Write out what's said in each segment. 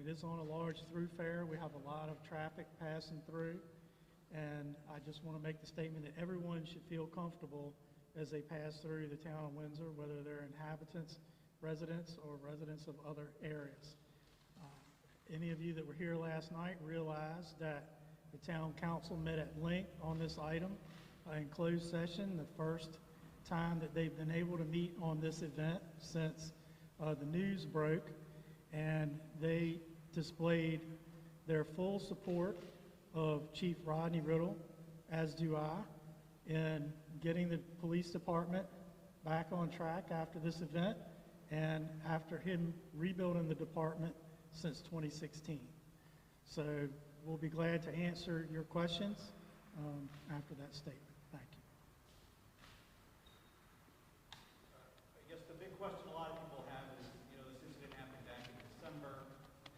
It is on a large thoroughfare. We have a lot of traffic passing through. And I just want to make the statement that everyone should feel comfortable as they pass through the town of Windsor, whether they're inhabitants, residents, or residents of other areas. Any of you that were here last night realize that the town council met at length on this item in closed session, the first time that they've been able to meet on this event since the news broke, and they displayed their full support of Chief Rodney Riddle, as do I, in getting the police department back on track after this event and after him rebuilding the department since 2016. So we'll be glad to answer your questions after that statement. Thank you. I guess the big question a lot of people have is, this incident happened back in December,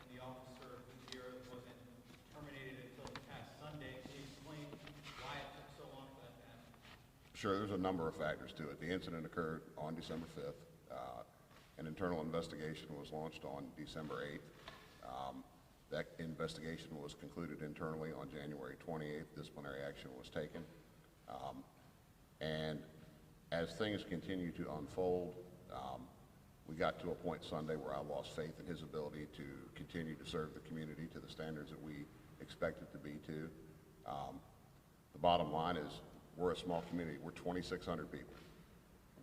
and the officer here wasn't terminated until this past Sunday. Can you explain why it took so long for that to happen? Sure, there's a number of factors to it. The incident occurred on December 5th. An internal investigation was launched on December 8th. That investigation was concluded internally on January 28th. Disciplinary action was taken. And as things continue to unfold, we got to a point Sunday where I lost faith in his ability to continue to serve the community to the standards that we expect it to be to. The bottom line is we're a small community. We're 2,600 people.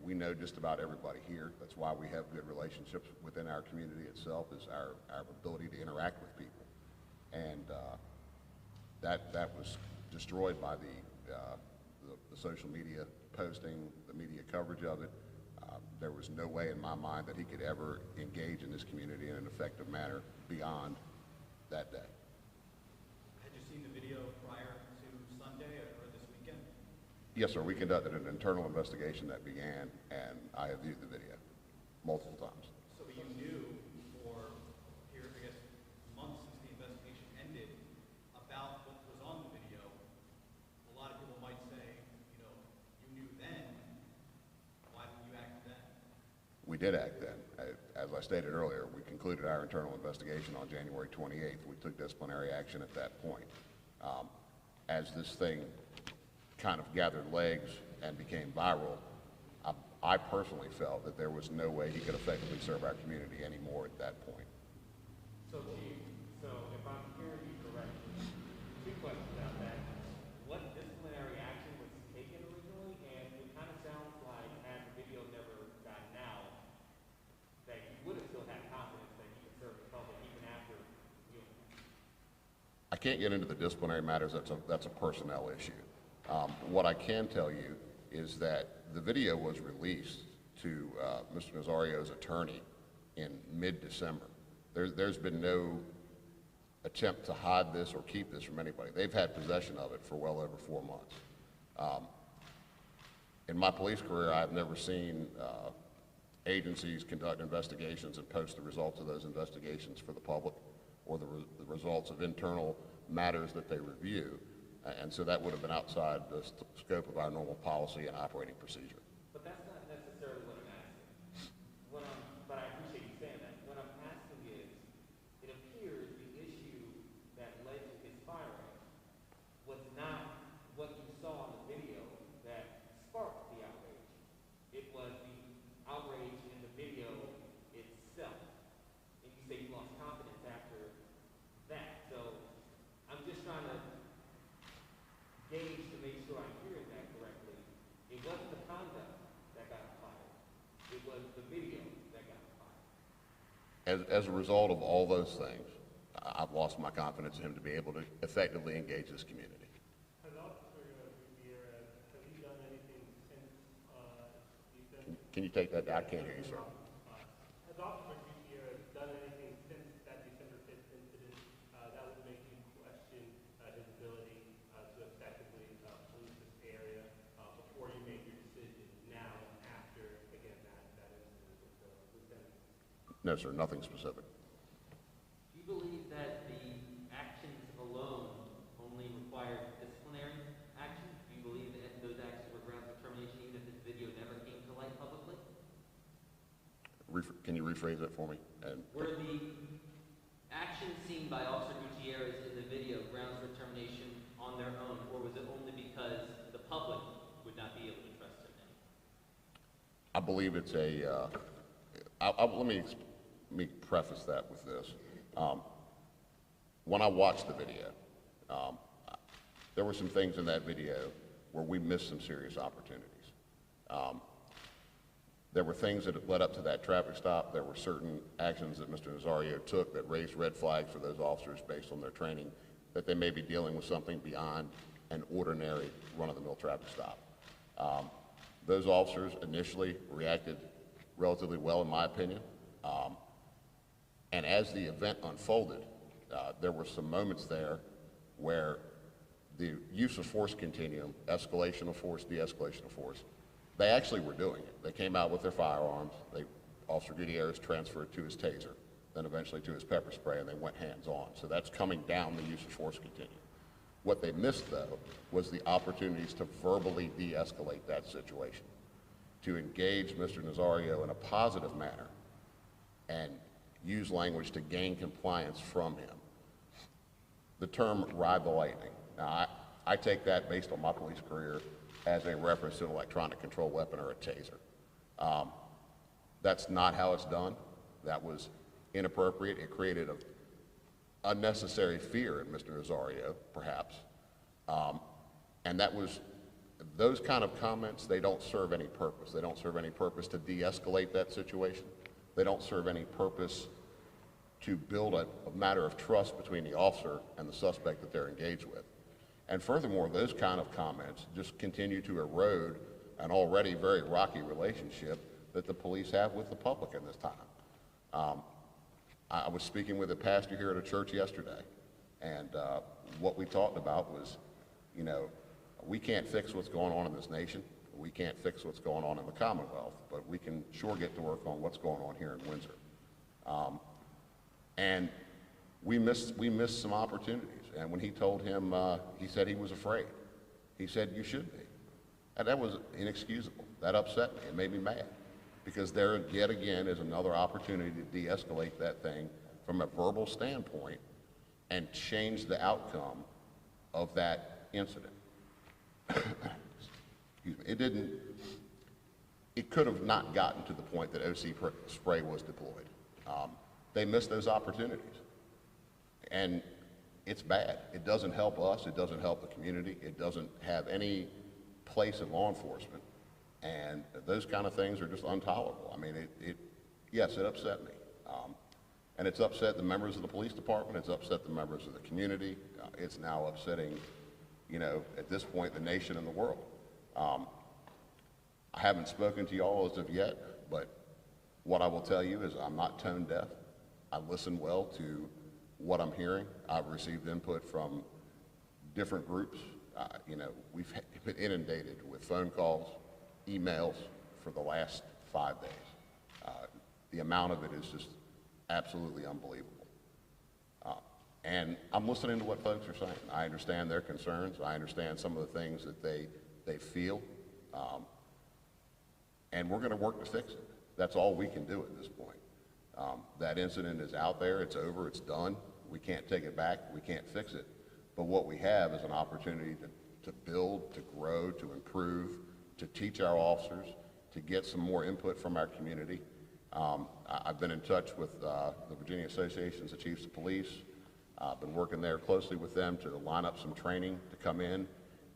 We know just about everybody here. That's why we have good relationships within our community itself, is our ability to interact with people. And that was destroyed by the social media posting, the media coverage of it. There was no way in my mind that he could ever engage in this community in an effective manner beyond that day. Had you seen the video prior to Sunday or this weekend? Yes, sir. We conducted an internal investigation that began, and I have viewed the video multiple times. So you knew for, here, I guess, months since the investigation ended about what was on the video. A lot of people might say, you knew then. Why didn't you act then? We did act then. As I stated earlier, we concluded our internal investigation on January 28th. We took disciplinary action at that point. As this thing kind of gathered legs and became viral, I personally felt that there was no way he could effectively serve our community anymore at that point. So, Chief, if I'm hearing you correctly, two questions about that. What disciplinary action was taken originally? And it kind of sounds like, had the video never gotten out, that you would have still had confidence that you could serve the public even after you. I can't get into the disciplinary matters. That's a personnel issue. What I can tell you is that the video was released to Mr. Nazario's attorney in mid-December. There's been no attempt to hide this or keep this from anybody. They've had possession of it for well over 4 months. In my police career, I've never seen agencies conduct investigations and post the results of those investigations for the public, or the results of internal matters that they review. And so that would have been outside the scope of our normal policy and operating procedure. But that's not necessarily what I'm asking. But I appreciate you saying that. What I'm asking is, it appears the issue that led to his firing was not what you saw in the video that sparked the outrage. It was the outrage in the video itself. And you say you lost confidence after that. So I'm just trying to gauge to make sure I'm hearing that correctly. It wasn't the conduct that got fired. It was the video that got fired. As a result of all those things, I've lost my confidence in him to be able to effectively engage this community. Has Officer Gutierrez, have you done anything since December? Can you take that? I can't hear you, sir. Has Officer Gutierrez done anything since that December 5th incident that would make you question his ability to effectively police this area before you made your decision now and after, again, that incident with the lieutenant? No, sir, nothing specific. Do you believe that the actions alone only required disciplinary action? Do you believe that those actions were grounds for termination even if this video never came to light publicly? Can you rephrase that for me? Were the actions on their own, or was it only because the public would not be able to trust him anymore? I believe it's let me preface that with this. When I watched the video, there were some things in that video where we missed some serious opportunities. There were things that led up to that traffic stop. There were certain actions that Mr. Nazario took that raised red flags for those officers based on their training, that they may be dealing with something beyond an ordinary run-of-the-mill traffic stop. Those officers initially reacted relatively well, in my opinion. And as the event unfolded, there were some moments there where the use of force continuum, escalation of force, de-escalation of force, they actually were doing it. They came out with their firearms. Officer Gutierrez transferred to his taser, then eventually to his pepper spray, and they went hands-on. So that's coming down the use of force continuum. What they missed, though, was the opportunities to verbally de-escalate that situation, to engage Mr. Nazario in a positive manner and use language to gain compliance from him. The term ride the lightning. Now, I take that based on my police career as a reference to an electronic control weapon or a taser. That's not how it's done. That was inappropriate. It created an unnecessary fear in Mr. Nazario, perhaps. And those kind of comments, they don't serve any purpose. They don't serve any purpose to de-escalate that situation. They don't serve any purpose to build a matter of trust between the officer and the suspect that they're engaged with. And furthermore, those kind of comments just continue to erode an already very rocky relationship that the police have with the public in this time. I was speaking with a pastor here at a church yesterday, and what we talked about was, we can't fix what's going on in this nation. We can't fix what's going on in the Commonwealth, but we can sure get to work on what's going on here in Windsor. And we missed some opportunities. And when he told him, he said he was afraid. He said, you should be. And that was inexcusable. That upset me. It made me mad. Because there, yet again, is another opportunity to de-escalate that thing from a verbal standpoint and change the outcome of that incident. Excuse me. It could have not gotten to the point that OC spray was deployed. They missed those opportunities. And it's bad. It doesn't help us. It doesn't help the community. It doesn't have any place in law enforcement. And those kind of things are just intolerable. I mean, yes, it upset me. And it's upset the members of the police department. It's upset the members of the community. It's now upsetting, at this point, the nation and the world. I haven't spoken to you all as of yet, but what I will tell you is I'm not tone deaf. I listen well to what I'm hearing. I've received input from different groups. We've been inundated with phone calls, emails for the last 5 days. The amount of it is just absolutely unbelievable. And I'm listening to what folks are saying. I understand their concerns. I understand some of the things that they feel. And we're going to work to fix it. That's all we can do at this point. That incident is out there. It's over. It's done. We can't take it back. We can't fix it. But what we have is an opportunity to build, to grow, to improve, to teach our officers, to get some more input from our community. I've been in touch with the Virginia Associations of Chiefs of Police. I've been working there closely with them to line up some training to come in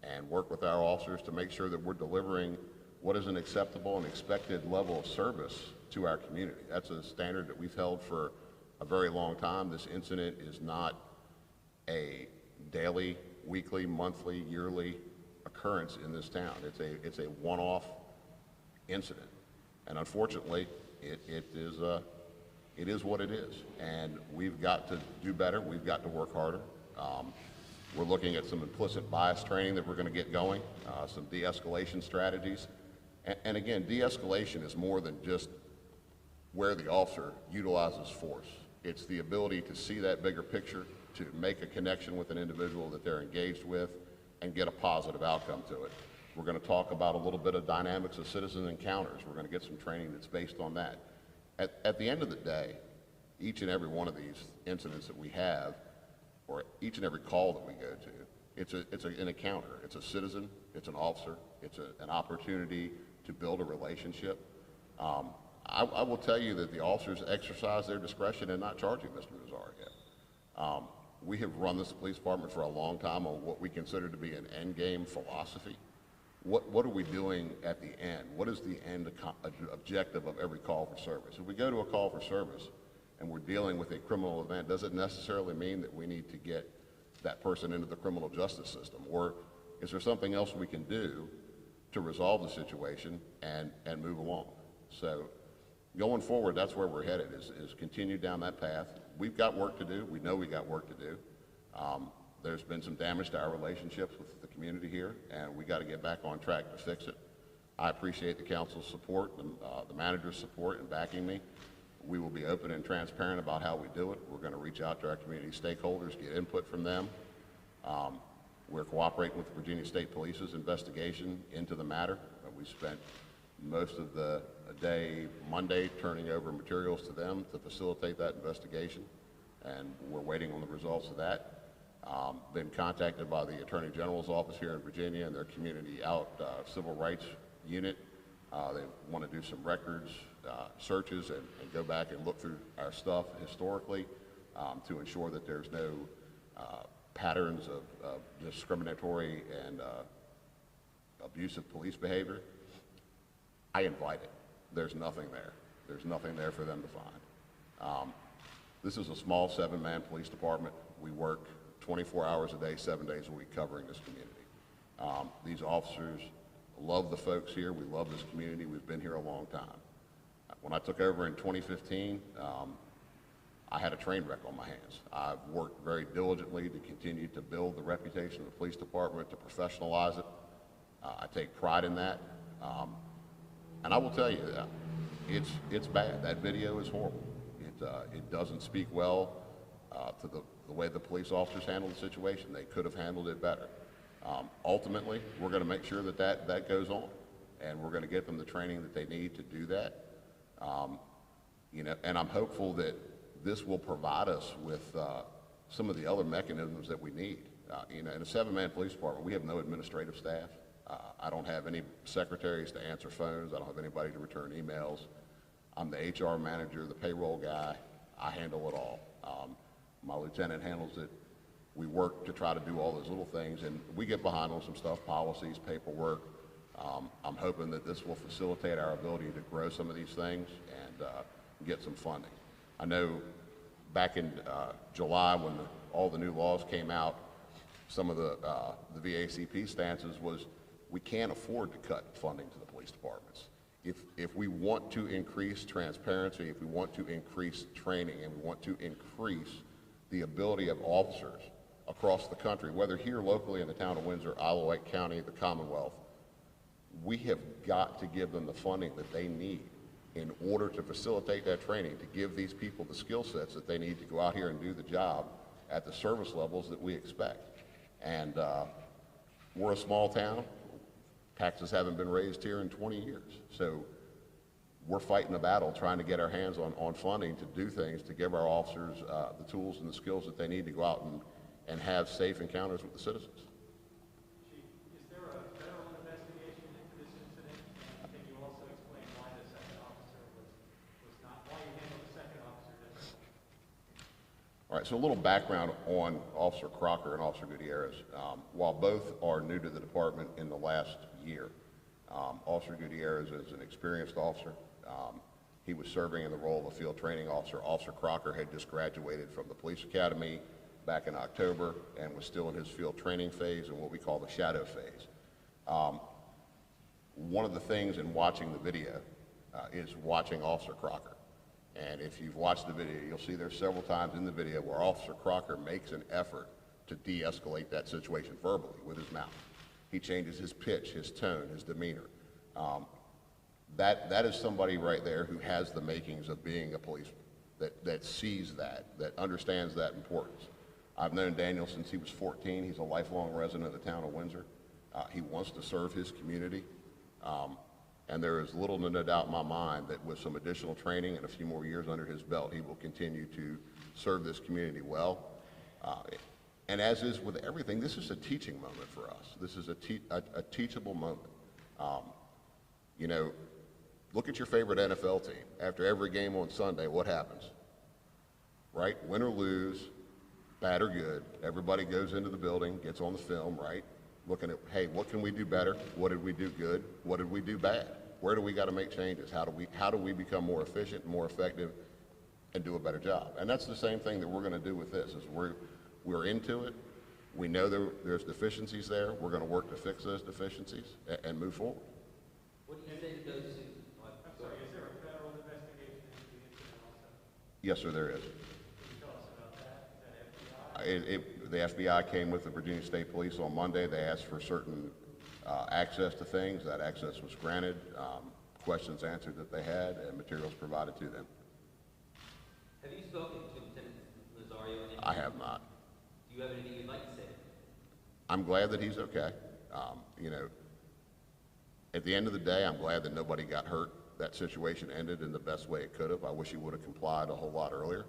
and work with our officers to make sure that we're delivering what is an acceptable and expected level of service to our community. That's a standard that we've held for a very long time. This incident is not a daily, weekly, monthly, yearly occurrence in this town. It's a one-off incident. And unfortunately, it is what it is. And we've got to do better. We've got to work harder. We're looking at some implicit bias training that we're going to get going, some de-escalation strategies. And again, de-escalation is more than just where the officer utilizes force. It's the ability to see that bigger picture, to make a connection with an individual that they're engaged with, and get a positive outcome to it. We're going to talk about a little bit of dynamics of citizen encounters. We're going to get some training that's based on that. At the end of the day, each and every one of these incidents that we have, or each and every call that we go to, It's an encounter. It's a citizen. It's an officer. It's an opportunity to build a relationship. I will tell you that the officers exercise their discretion in not charging Mr. Nazario. We have run this police department for a long time on what we consider to be an end game philosophy. What are we doing at the end? What is the end objective of every call for service? If we go to a call for service and we're dealing with a criminal event, does it necessarily mean that we need to get that person into the criminal justice system? Or is there something else we can do to resolve the situation and move along? So going forward, that's where we're headed, is continue down that path. We've got work to do. We know we got work to do. There's been some damage to our relationships with the community here, and we got to get back on track to fix it. I appreciate the council's support, the manager's support in backing me. We will be open and transparent about how we do it. We're going to reach out to our community stakeholders, get input from them. We're cooperating with the Virginia State Police's investigation into the matter. We spent most of the day Monday turning over materials to them to facilitate that investigation, and we're waiting on the results of that. Been contacted by the Attorney General's office here in Virginia and their community civil rights unit. They want to do some records searches and go back and look through our stuff historically to ensure that there's no patterns of discriminatory and abusive police behavior. I invite it. There's nothing there. There's nothing there for them to find. This is a small 7-man police department. We work 24 hours a day, 7 days a week covering this community. These officers love the folks here. We love this community. We've been here a long time. When I took over in 2015, I had a train wreck on my hands. I've worked very diligently to continue to build the reputation of the police department, to professionalize it. I take pride in that. And I will tell you that it's bad. That video is horrible. It doesn't speak well to the way the police officers handled the situation. They could have handled it better. Ultimately, we're going to make sure that goes on, and we're going to get them the training that they need to do that. And I'm hopeful that this will provide us with some of the other mechanisms that we need. In a 7-man police department, we have no administrative staff. I don't have any secretaries to answer phones. I don't have anybody to return emails. I'm the HR manager, the payroll guy. I handle it all. My lieutenant handles it. We work to try to do all those little things, and we get behind on some stuff, policies, paperwork. I'm hoping that this will facilitate our ability to grow some of these things and get some funding. I know back in July when all the new laws came out, some of the VACP stances was we can't afford to cut funding to the police departments. If we want to increase transparency, if we want to increase training, and we want to increase the ability of officers across the country, whether here locally in the town of Windsor, Isle of Wight County, the Commonwealth, we have got to give them the funding that they need in order to facilitate that training, to give these people the skill sets that they need to go out here and do the job at the service levels that we expect. And we're a small town. Taxes haven't been raised here in 20 years. So we're fighting a battle trying to get our hands on funding to do things, to give our officers the tools and the skills that they need to go out and have safe encounters with the citizens. Chief, is there a federal investigation into this incident? And can you also explain why the second officer was not, why you handled the second officer differently? All right, so a little background on Officer Crocker and Officer Gutierrez. While both are new to the department in the last year, Officer Gutierrez is an experienced officer. He was serving in the role of a field training officer. Officer Crocker had just graduated from the police academy back in October and was still in his field training phase and what we call the shadow phase. One of the things in watching the video is watching Officer Crocker. And if you've watched the video, you'll see there's several times in the video where Officer Crocker makes an effort to de-escalate that situation verbally with his mouth. He changes his pitch, his tone, his demeanor. That is somebody right there who has the makings of being a policeman, that sees that understands that importance. I've known Daniel since he was 14. He's a lifelong resident of the town of Windsor. He wants to serve his community. And there is little to no doubt in my mind that with some additional training and a few more years under his belt, he will continue to serve this community well. And as is with everything, this is a teaching moment for us. This is a teachable moment. You know, look at your favorite NFL team. After every game on Sunday, what happens? Right? Win or lose, bad or good, everybody goes into the building, gets on the film, right? Looking at, hey, what can we do better? What did we do good? What did we do bad? Where do we got to make changes? How do we become more efficient, more effective, and do a better job? And that's the same thing that we're going to do with this. Is we're into it. We know there's deficiencies there. We're going to work to fix those deficiencies and move forward. What do you say to those who? I'm sorry, is there a federal investigation into the incident also? Yes, sir, there is. Can you tell us about that? Is that FBI? The FBI came with the Virginia State Police on Monday. They asked for certain access to things. That access was granted, questions answered that they had, and materials provided to them. Have you spoken to Lieutenant Nazario? I have not. Do you have anything you'd like to say? I'm glad that he's okay. You know, at the end of the day, I'm glad that nobody got hurt. That situation ended in the best way it could have. I wish he would have complied a whole lot earlier.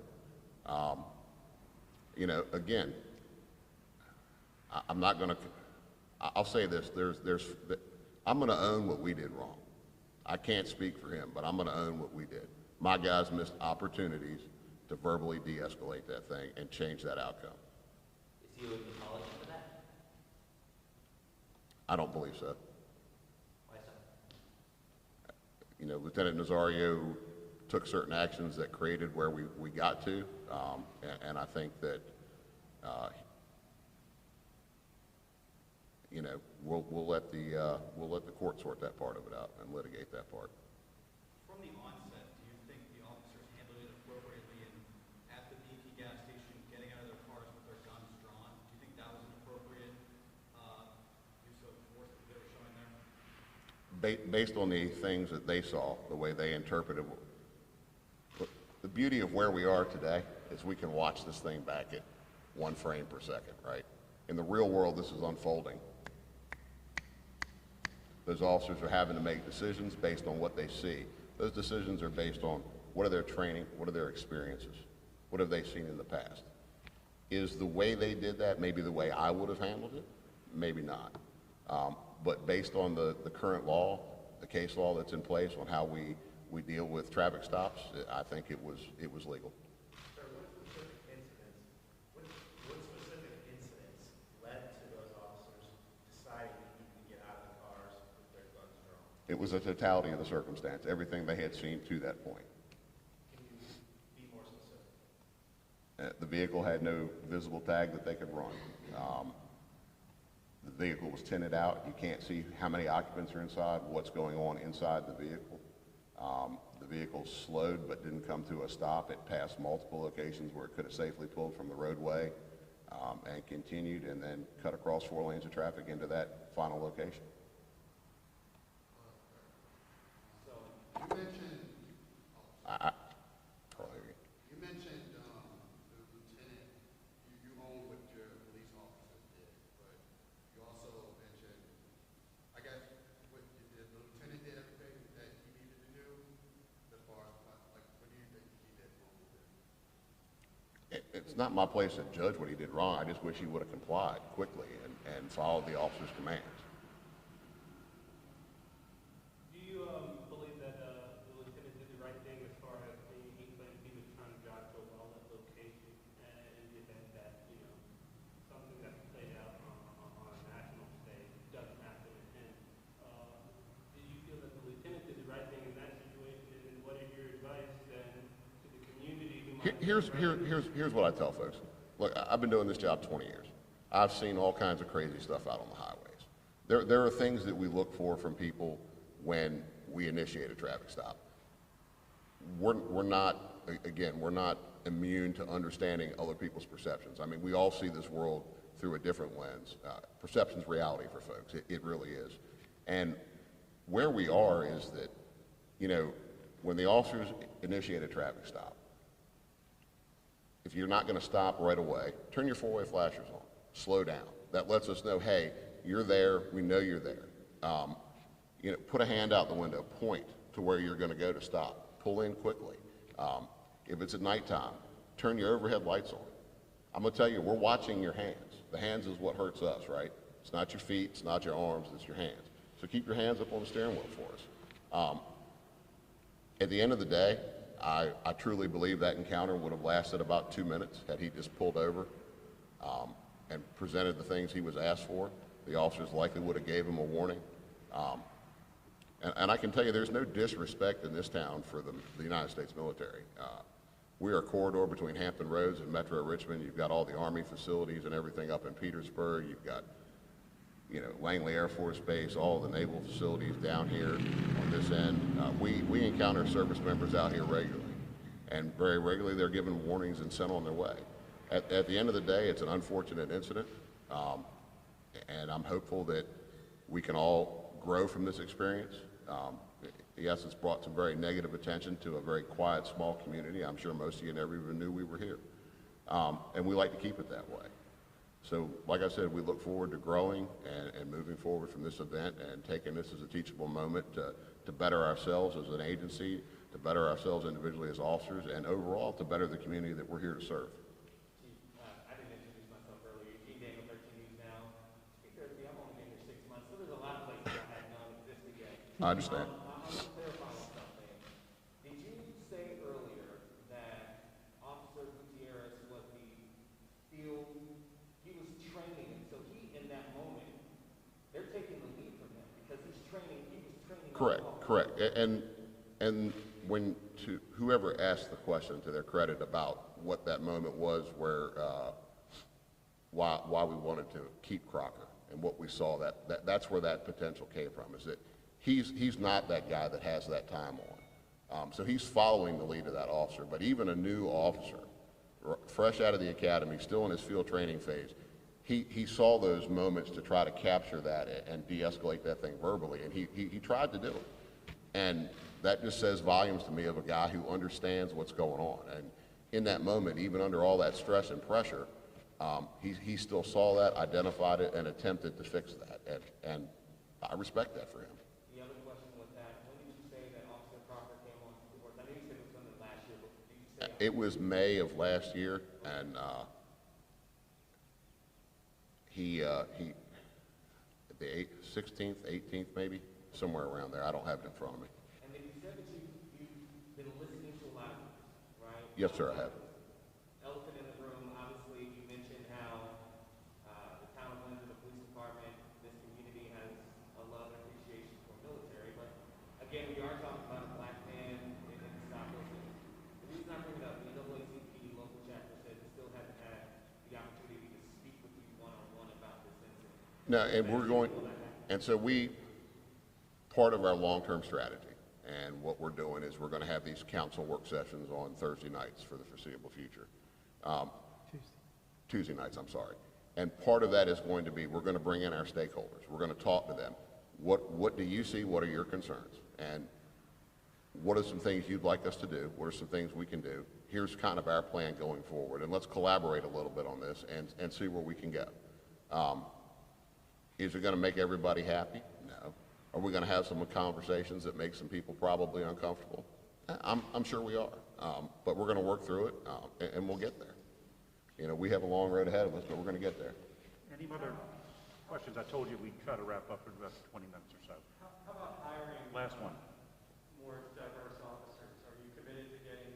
You know, again, I'm not going to, I'll say this, I'm going to own what we did wrong. I can't speak for him, but I'm going to own what we did. My guys missed opportunities to verbally de-escalate that thing and change that outcome. Is he owed an apology for that? I don't believe so. Why so? You know, Lieutenant Nazario took certain actions that created where we got to, and I think that, you know, we'll let the court sort that part of it out and litigate that part. From the onset, do you think the officers handled it appropriately and at the BP gas station, getting out of their cars with their guns drawn? Do you think that was an appropriate use of force that they were showing there? Based on the things that they saw, the way they interpreted, the beauty of where we are today is we can watch this thing back at 1 frame per second, right? In the real world, this is unfolding. Those officers are having to make decisions based on what they see. Those decisions are based on what are their training, what are their experiences, what have they seen in the past. Is the way they did that maybe the way I would have handled it? Maybe not. But based on the current law, the case law that's in place on how we deal with traffic stops, I think it was legal. Sir, what specific incidents led to those officers deciding that you can get out of the cars with their guns drawn? It was a totality of the circumstance, everything they had seen to that point. Can you be more specific? The vehicle had no visible tag that they could run. The vehicle was tinted out. You can't see how many occupants are inside, what's going on inside the vehicle. The vehicle slowed but didn't come to a stop. It passed multiple locations where it could have safely pulled from the roadway and continued and then cut across 4 lanes of traffic into that final location. So you mentioned, you mentioned the lieutenant, you own what your police officers did, but you also mentioned, I guess, what the lieutenant did everything that he needed to do as far as, like, what do you think he did wrong with it? It's not my place to judge what he did wrong. I just wish he would have complied quickly and followed the officer's commands. Do you believe that the lieutenant did the right thing as far as he claimed he was trying to drive to a well-lit location and in the event that, you know, something that's played out on a national stage doesn't happen? And do you feel that the lieutenant did the right thing in that situation? And what is your advice then to the community who might... Here's what I tell folks. Look, I've been doing this job 20 years. I've seen all kinds of crazy stuff out on the highways. There are things that we look for from people when we initiate a traffic stop. We're not immune to understanding other people's perceptions. I mean, we all see this world through a different lens. Perception's reality for folks. It really is. And where we are is that, you know, when the officers initiate a traffic stop, if you're not going to stop right away, turn your 4-way flashers on. Slow down. That lets us know, hey, you're there. We know you're there. You know, put a hand out the window. Point to where you're going to go to stop. Pull in quickly. If it's at nighttime, turn your overhead lights on. I'm going to tell you, we're watching your hands. The hands is what hurts us, right? It's not your feet, it's not your arms, it's your hands. So keep your hands up on the steering wheel for us. At the end of the day, I truly believe that encounter would have lasted about 2 minutes had he just pulled over and presented the things he was asked for. The officers likely would have gave him a warning. And I can tell you there's no disrespect in this town for the United States military. We are a corridor between Hampton Roads and Metro Richmond. You've got all the Army facilities and everything up in Petersburg. You've got, Langley Air Force Base, all the naval facilities down here on this end. We encounter service members out here regularly. And very regularly they're given warnings and sent on their way. At the end of the day, it's an unfortunate incident. And I'm hopeful that we can all grow from this experience. Yes, it's brought some very negative attention to a very quiet, small community. I'm sure most of you never even knew we were here. And we like to keep it that way. So, like I said, we look forward to growing and moving forward from this event and taking this as a teachable moment to better ourselves as an agency, to better ourselves individually as officers, and overall to better the community that we're here to serve. I didn't introduce myself earlier. Gene Daniel, 13 News Now. Speaker, I've only been here 6 months, so there's a lot of places I hadn't known existed yet. I understand. I want to clarify on something. Did you say earlier that Officer Gutierrez was the field, he was training, and so he, in that moment, they're taking the lead from him because he was training. Correct. And when whoever asked the question, to their credit, about what that moment was, where why we wanted to keep Crocker and what we saw, that's where that potential came from. Is that he's not that guy that has that time on, so he's following the lead of that officer. But even a new officer, fresh out of the academy, still in his field training phase, he saw those moments to try to capture that and de-escalate that thing verbally, and he tried to do it. And that just says volumes to me of a guy who understands what's going on. And in that moment, even under all that stress and pressure, he still saw that, identified it, and attempted to fix that. And I respect that for him. The other question was that, when did you say that Officer Crocker came on to the force? I know you said it was something last year, but did you say? It was May of last year, and the 16th, 18th maybe, somewhere around there. I don't have it in front of me. And then you said that you've been listening to a lot of this, right? Yes, sir, I have. Elephant in the room, obviously, you mentioned how the town of Windsor, the police department, this community has a love and appreciation for military. But again, we are talking about a black man in the Southwest. The reason I bring it up, the NAACP local chapter said it still hasn't had the opportunity to speak with you one-on-one about this incident. No, and we're going, and so part of our long-term strategy, and what we're doing is we're going to have these council work sessions on Thursday nights for the foreseeable future. Tuesday nights, I'm sorry. And part of that is going to be, we're going to bring in our stakeholders. We're going to talk to them. What do you see? What are your concerns? And what are some things you'd like us to do? What are some things we can do? Here's kind of our plan going forward. And let's collaborate a little bit on this and see where we can go. Is it going to make everybody happy? No. Are we going to have some conversations that make some people probably uncomfortable? I'm sure we are. But we're going to work through it, and we'll get there. We have a long road ahead of us, but we're going to get there. Any other questions? I told you we'd try to wrap up in about 20 minutes or so. How about hiring Last one. more diverse officers? Are you committed to getting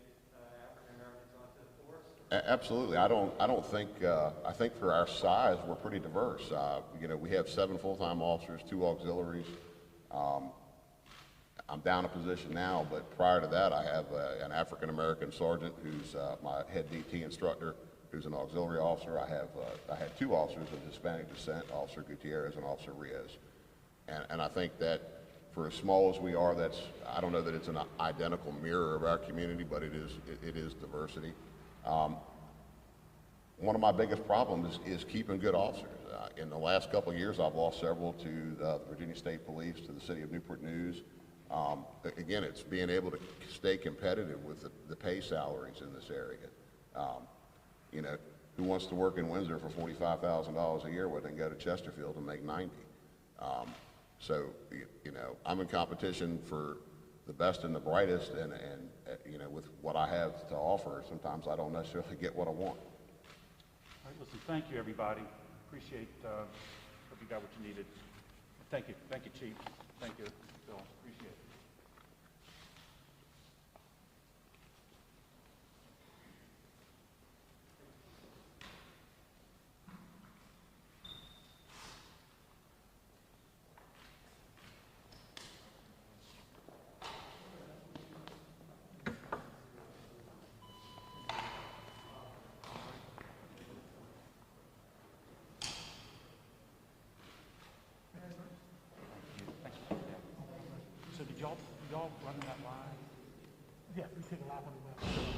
African Americans onto the force? Absolutely. I think for our size, we're pretty diverse. We have 7 full-time officers, 2 auxiliaries. I'm down a position now, but prior to that, I have an African-American sergeant who's my head DT instructor, who's an auxiliary officer. I had 2 officers of Hispanic descent, Officer Gutierrez and Officer Rios. And I think that for as small as we are, I don't know that it's an identical mirror of our community, but it is diversity. One of my biggest problems is keeping good officers. In the last couple of years, I've lost several to the Virginia State Police, to the City of Newport News. Again, it's being able to stay competitive with the pay salaries in this area. Who wants to work in Windsor for $45,000 a year when they can go to Chesterfield and make $90,000? So, I'm in competition for the best and the brightest, and with what I have to offer, sometimes I don't necessarily get what I want. All right, listen, thank you, everybody. appreciate, hope you got what you needed. Thank you, Chief. Thank you, Bill, appreciate it. So did y'all run that live? Yeah, we took a lot of them.